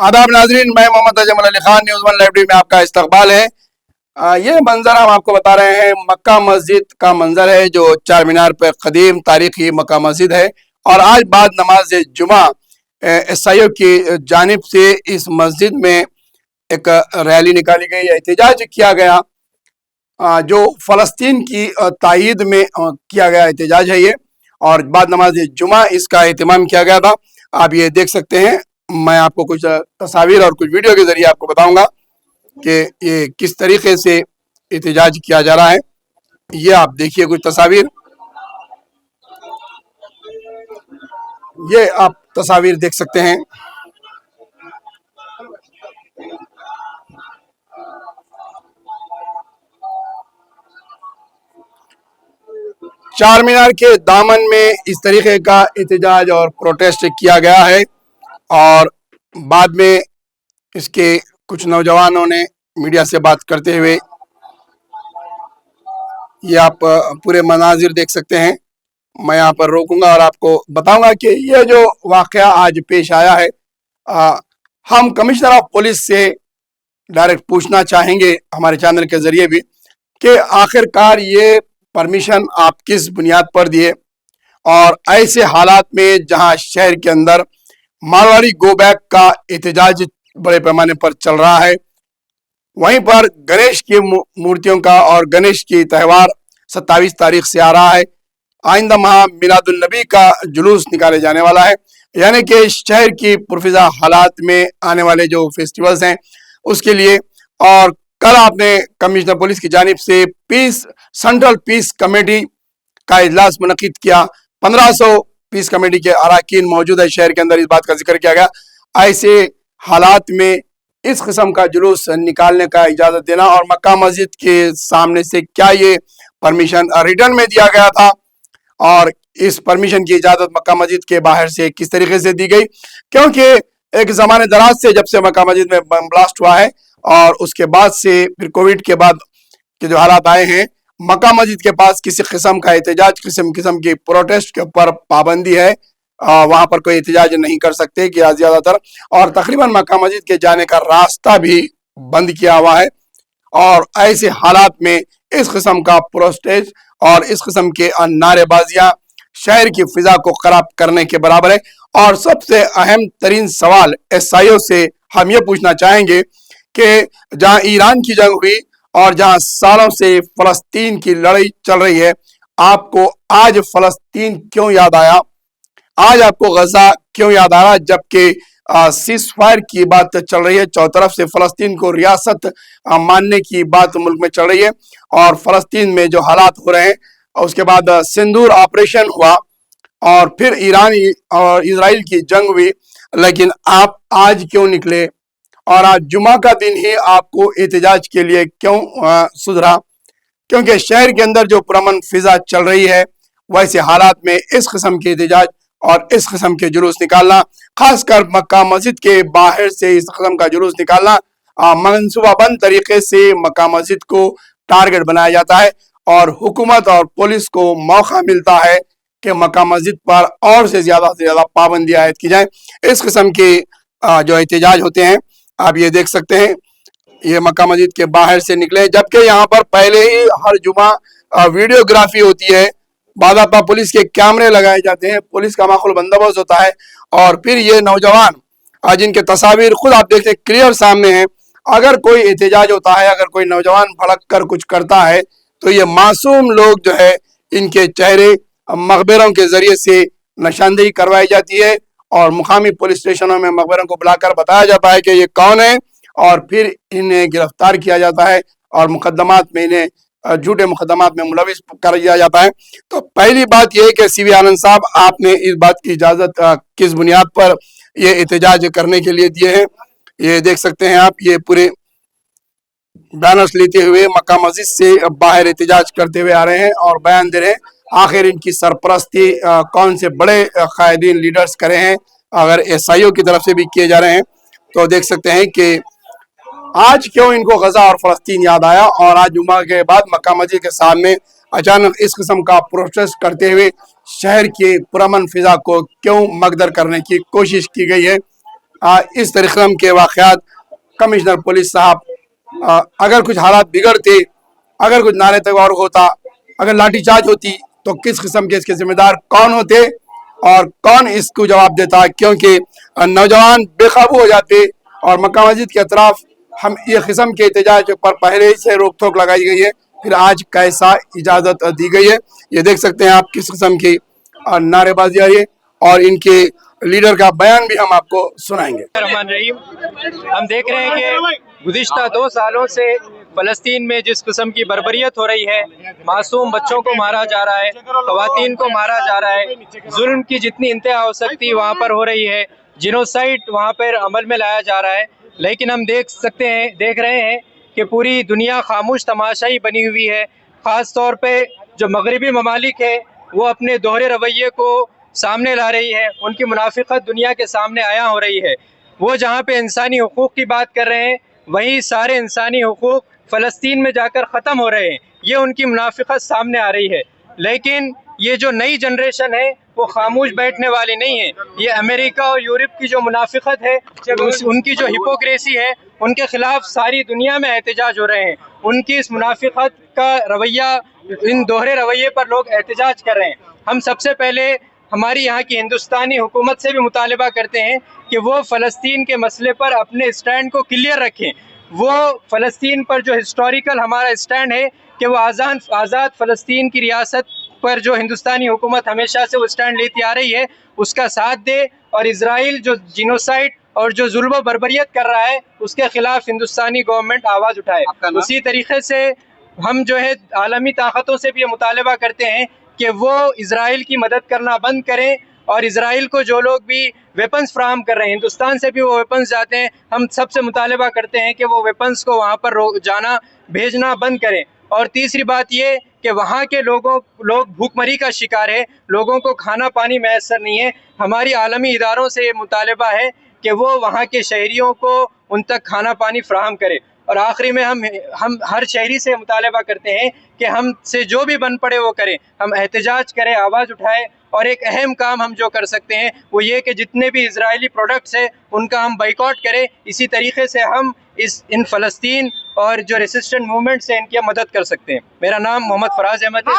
आदाब नाजरीन, मैं Mohammad Ajmal Ali Khan, news one live में आपका इस्तकबाल है। ये मंजर हम आपको बता रहे हैं मक्का मस्जिद का मंजर है, जो चार मीनार पर कदीम तारीखी मक्का मस्जिद है। और आज बाद नमाज जुमा ईसाइयों की जानिब से इस मस्जिद में एक रैली निकाली गई, एहतजाज किया गया, जो फ़लस्तीन की तायीद में किया गया एहतजाज है ये। और बाद नमाज जुमा इसका एहतमाम किया गया था। आप ये देख सकते हैं। मैं आपको कुछ तस्वीर और कुछ वीडियो के ज़रिए आपको बताऊंगा कि ये किस तरीके से एहतजाज किया जा रहा है। ये आप देखिए कुछ तस्वीर, ये आप तस्वीर देख सकते हैं। चार मीनार के दामन में इस तरीके का एहतजाज और प्रोटेस्ट किया गया है। और बाद में इसके कुछ नौजवानों ने मीडिया से बात करते हुए, ये आप पूरे मनाजिर देख सकते हैं। मैं यहाँ पर रोकूंगा और आपको बताऊंगा कि ये जो वाक़या आज पेश आया है, हम कमिश्नर ऑफ पुलिस से डायरेक्ट पूछना चाहेंगे हमारे चैनल के ज़रिए भी कि आखिरकार ये परमिशन आप किस बुनियाद पर दिए। और ऐसे हालात में जहाँ शहर के अंदर मारवाड़ी गो बैक का एहतजाज बड़े पैमाने पर चल रहा है, वहीं पर गणेश की मूर्तियों का और गणेश की त्यौहार 27 तारीख से आ रहा है। आइंदा माह मिलादुल नबी का जुलूस निकाले जाने वाला है, यानी कि शहर की पुरफिजा हालात में आने वाले जो फेस्टिवल्स हैं उसके लिए। और कल आपने कमिश्नर पुलिस की जानिब से सेंट्रल पीस कमेटी का इजलास मुनक्किद किया। 1500 पीस कमेटी के अरकान मौजूद है शहर के अंदर। इस बात का जिक्र किया गया ऐसे हालात में इस किस्म का जुलूस निकालने का इजाज़त देना, और मक्का मस्जिद के सामने से क्या ये परमिशन रिटर्न में दिया गया था, और इस परमिशन की इजाज़त मक्का मस्जिद के बाहर से किस तरीके से दी गई। क्योंकि एक ज़माने दराज से जब से मक्का मस्जिद में बम ब्लास्ट हुआ है और उसके बाद से फिर कोविड के बाद के जो हालात आए हैं, मक्का मस्जिद के पास किसी किस्म का एहतजाज, किस्म की प्रोटेस्ट के ऊपर पाबंदी है। वहाँ पर कोई एहतजाज नहीं कर सकते कि ज़्यादातर, और तकरीबन मक्का मस्जिद के जाने का रास्ता भी बंद किया हुआ है। और ऐसे हालात में इस किस्म का प्रोटेस्ट और इस किस्म के नारेबाजियाँ शहर की फिजा को खराब करने के बराबर है। और सबसे अहम तरीन सवाल ईसाइयों से हम ये पूछना चाहेंगे कि जहाँ ईरान की जंग हुई और जहाँ सालों से फ़लस्तीन की लड़ाई चल रही है, आपको आज फ़लस्तीन क्यों याद आया? आज आपको गजा क्यों याद आ रहा, जबकि सीज फायर की बात चल रही है? चौतरफ से फ़लस्तीन को रियासत मानने की बात मुल्क में चल रही है, और फ़लस्तीन में जो हालात हो रहे हैं, उसके बाद सिंदूर ऑपरेशन हुआ और फिर ईरान और इजराइल की जंग हुई, लेकिन आप आज क्यों निकले? और आज जुमा का दिन ही आपको एहतजाज के लिए क्यों सुधरा? क्योंकि शहर के अंदर जो पुरअमन फिजा चल रही है, वैसे हालात में इस किस्म के एहतजाज और इस किस्म के जुलूस निकालना, खासकर मक्का मस्जिद के बाहर से इस किस्म का जुलूस निकालना, मनसूबाबंद तरीके से मक्का मस्जिद को टारगेट बनाया जाता है, और हुकूमत और पुलिस को मौका मिलता है कि मक्का मस्जिद पर और से ज़्यादा पाबंदी आयद की जाए। इस किस्म के जो एहतजाज होते हैं, आप ये देख सकते हैं, ये मक्का मस्जिद के बाहर से निकले, जबकि यहाँ पर पहले ही हर जुमा वीडियोग्राफी होती है, बाज़ाब्ता पुलिस के कैमरे लगाए जाते हैं, पुलिस का माकूल बंदोबस्त होता है। और फिर ये नौजवान जिनके तस्वीर खुद आप देखते हैं क्लियर सामने हैं, अगर कोई एहतजाज होता है, अगर कोई नौजवान भड़क कर कुछ करता है, तो ये मासूम लोग जो है, इनके चेहरे मकबरों के ज़रिए से निशानदेही करवाई जाती है, और मुकामी पुलिस स्टेशनों में मकबरों को बुलाकर बताया जाता है कि ये कौन है, और फिर इन्हें गिरफ्तार किया जाता है और मुकदमात में इन्हें झूठे मुकदमात में मुलविस कर दिया जाता है। तो पहली बात यह है कि सीवी आनंद साहब, आपने इस बात की इजाज़त किस बुनियाद पर ये एहतजाज करने के लिए दिए हैं? ये देख सकते हैं आप, ये पूरे बैनर्स लेते हुए मक्का मस्जिद से बाहर एहतजाज करते हुए आ रहे हैं और बयान दे रहे हैं। आखिर इनकी सरपरस्ती कौन से बड़े कायदीन लीडर्स करे हैं, अगर ईसाइयों की तरफ से भी किए जा रहे हैं। तो देख सकते हैं कि आज क्यों इनको गजा और फ़लस्तीन याद आया, और आज जुमा के बाद मक्का मस्जिद के सामने अचानक इस किस्म का प्रोटेस्ट करते हुए शहर के पुरअमन फिजा को क्यों मगदर करने की कोशिश की गई है। اس طریقے کے واقعات کمشنر پولیس صاحب اگر کچھ حالات بگڑتے, اگر کچھ نعرے تغور ہوتا, اگر لاٹھی چارج ہوتی تو کس قسم کے اس کے ذمہ دار کون ہوتے اور کون اس کو جواب دیتا, کیونکہ نوجوان بے قابو ہو جاتے. اور مکہ مسجد کے اطراف ہم یہ قسم کے احتجاج پر پہلے ہی سے روک ٹوک لگائی گئی ہے, پھر آج کیسا اجازت دی گئی ہے. یہ دیکھ سکتے ہیں آپ کس قسم کی نعرے بازی آئی ہے, اور ان کے لیڈر کا بیان بھی ہم آپ کو سنائیں گے. ہم دیکھ رہے ہیں کہ گزشتہ 2 سالوں سے فلسطین میں جس قسم کی بربریت ہو رہی ہے, معصوم بچوں کو مارا جا رہا ہے, خواتین کو مارا جا رہا ہے, ظلم کی جتنی انتہا ہو سکتی وہاں پر ہو رہی ہے, جینوسائیڈ وہاں پر عمل میں لایا جا رہا ہے. لیکن ہم دیکھ رہے ہیں کہ پوری دنیا خاموش تماشائی بنی ہوئی ہے. خاص طور پہ جو مغربی ممالک ہے وہ اپنے دوہرے رویے کو سامنے لا رہی ہے, ان کی منافقت دنیا کے سامنے عیاں ہو رہی ہے. وہ جہاں پہ انسانی حقوق کی بات کر رہے ہیں وہیں سارے انسانی حقوق فلسطین میں جا کر ختم ہو رہے ہیں. یہ ان کی منافقت سامنے آ رہی ہے. لیکن یہ جو نئی جنریشن ہے وہ خاموش بیٹھنے والی نہیں ہے. یہ امریکہ اور یورپ کی جو منافقت ہے, ان کی جو ہپوکریسی ہے, ان کے خلاف ساری دنیا میں احتجاج ہو رہے ہیں. ان کی اس منافقت کا رویہ, ان دوہرے رویے پر لوگ احتجاج کر رہے ہیں. ہم سب سے پہلے ہماری یہاں کی ہندوستانی حکومت سے بھی مطالبہ کرتے ہیں کہ وہ فلسطین کے مسئلے پر اپنے اسٹینڈ کو کلیئر رکھیں. وہ فلسطین پر جو ہسٹوریکل ہمارا اسٹینڈ ہے کہ وہ آزاد فلسطین کی ریاست پر جو ہندوستانی حکومت ہمیشہ سے وہ اسٹینڈ لیتی آ رہی ہے اس کا ساتھ دے, اور اسرائیل جو جینوسائیڈ اور جو ظلم و بربریت کر رہا ہے اس کے خلاف ہندوستانی گورنمنٹ آواز اٹھائے. اسی طریقے سے ہم جو ہے عالمی طاقتوں سے بھی یہ مطالبہ کرتے ہیں کہ وہ اسرائیل کی مدد کرنا بند کریں, اور اسرائیل کو جو لوگ بھی ویپنز فراہم کر رہے ہیں, ہندوستان سے بھی وہ ویپنز جاتے ہیں, ہم سب سے مطالبہ کرتے ہیں کہ وہ ویپنز کو وہاں پر بھیجنا بند کریں. اور تیسری بات یہ کہ وہاں کے لوگ بھوک مری کا شکار ہے, لوگوں کو کھانا پانی میسر نہیں ہے. ہماری عالمی اداروں سے یہ مطالبہ ہے کہ وہ وہاں کے شہریوں کو ان تک کھانا پانی فراہم کرے. اور آخری میں ہم ہر شہری سے مطالبہ کرتے ہیں کہ ہم سے جو بھی بن پڑے وہ کریں, ہم احتجاج کریں, آواز اٹھائیں. اور ایک اہم کام ہم جو کر سکتے ہیں وہ یہ کہ جتنے بھی اسرائیلی پروڈکٹس ہیں ان کا ہم بائیکاٹ کریں. اسی طریقے سے ہم ان فلسطین اور جو ریسسٹنٹ موومنٹس ہیں ان کی مدد کر سکتے ہیں. میرا نام محمد فراز احمد ہے.